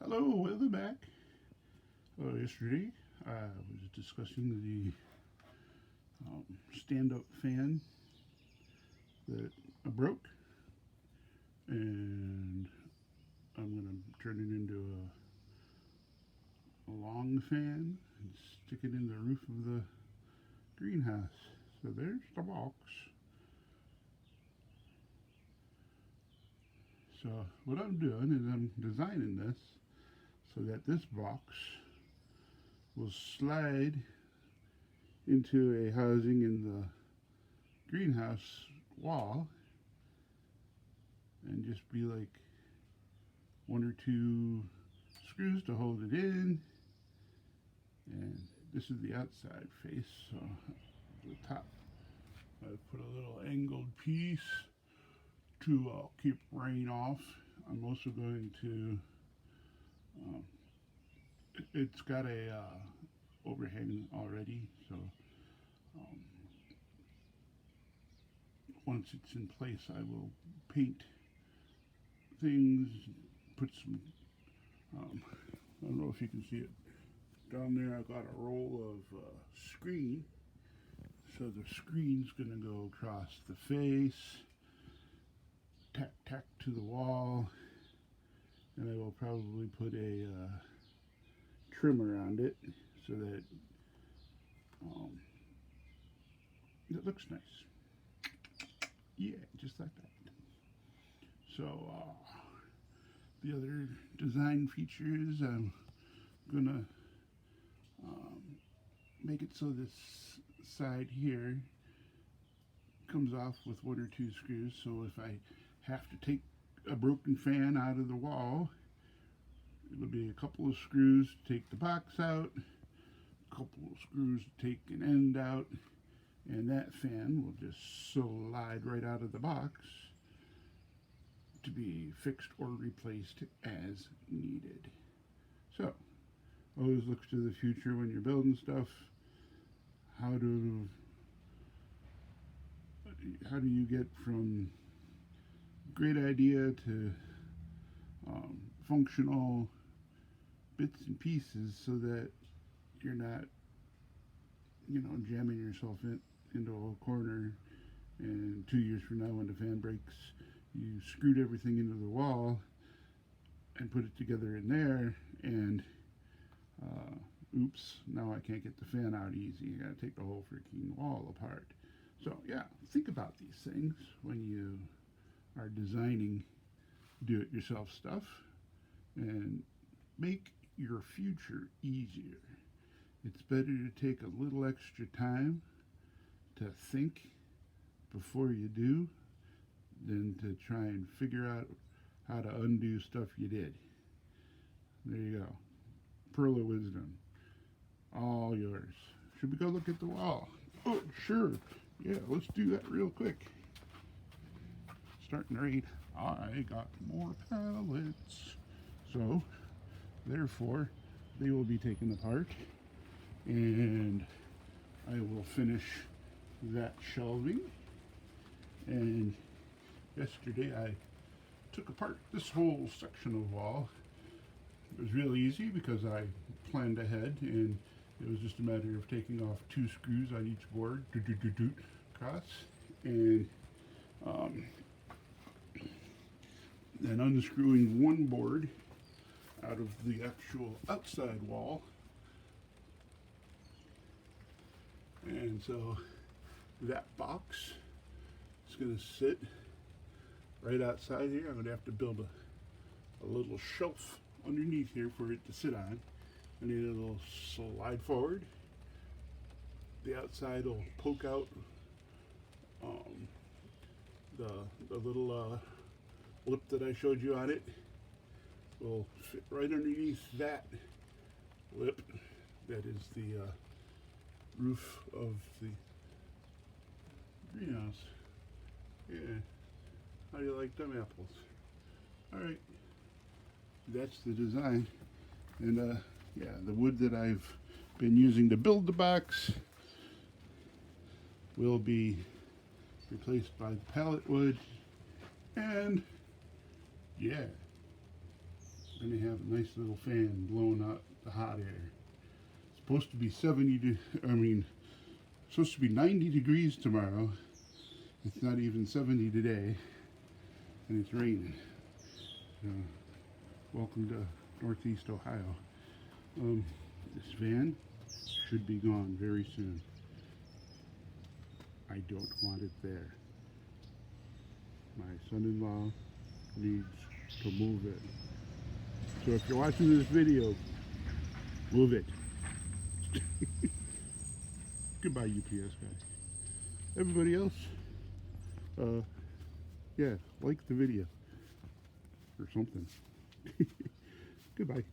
Hello, welcome back. Yesterday I was discussing the stand-up fan that I broke, and I'm going to turn it into a long fan and stick it in the roof of the greenhouse. So there's the box. So what I'm doing is I'm designing this so that this box will slide into a housing in the greenhouse wall and just be like one or two screws to hold it in. And this is the outside face, so the top I put a little angled piece to keep rain off. I'm also going to it's got a overhang already, so um, once it's in place I will paint things, put some I don't know if you can see it down there. I got a roll of screen, so the screen's gonna go across the face, tack to the wall, and I will probably put a trim around it so that it looks nice. Yeah, just like that. So the other design features, I'm gonna make it so this side here comes off with one or two screws, so if I have to take a broken fan out of the wall, it'll be a couple of screws to take the box out, a couple of screws to take an end out, and that fan will just slide right out of the box to be fixed or replaced as needed. So always look to the future when you're building stuff. How do you get from great idea to functional bits and pieces so that you're not, jamming yourself into a corner, and 2 years from now when the fan breaks, you screwed everything into the wall and put it together in there, and oops, now I can't get the fan out easy. I gotta take the whole freaking wall apart. So yeah, think about these things when you are designing do-it-yourself stuff, and make your future easier. It's better to take a little extra time to think before you do than to try and figure out how to undo stuff you did. There you go. Pearl of wisdom. All yours. Should we go look at the wall? Oh, sure. Yeah, let's do that real quick. Starting to rain. I got more pallets. So, therefore, they will be taken apart, and I will finish that shelving. And yesterday I took apart this whole section of wall. It was real easy because I planned ahead, and it was just a matter of taking off two screws on each board, across, and then unscrewing one board out of the actual outside wall. And so that box is going to sit right outside here. I'm going to have to build a little shelf underneath here for it to sit on. I need a little slide forward. The outside will poke out the little lip that I showed you on it will fit right underneath that lip. That is the roof of the greenhouse. Yeah. How do you like them apples? Alright. That's the design. And yeah, the wood that I've been using to build the box will be replaced by the pallet wood. And yeah, and they have a nice little fan blowing out the hot air. It's supposed to be 90 degrees tomorrow. It's not even 70 today, and it's raining. Welcome to Northeast Ohio. This van should be gone very soon. I don't want it there. My son-in-law needs to move it. So if you're watching this video, move it. Goodbye, UPS guys. Everybody else, yeah, like the video or something. Goodbye.